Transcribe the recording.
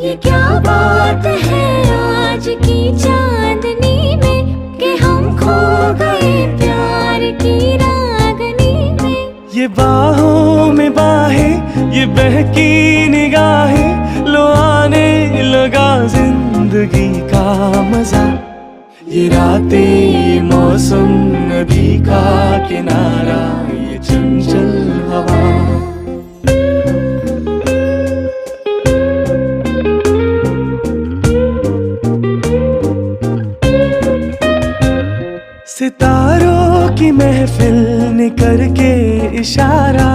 ये क्या बात है आज की चांदनी में कि हम खो गए प्यार की रागनी में। ये बाहों में बाहें, ये बहकी निगाहें, लो आने लगा जिंदगी का मजा। ये रातें, ये मौसम, नदी का किनारा, ये चंचल हवा। सितारों की महफिल ने करके इशारा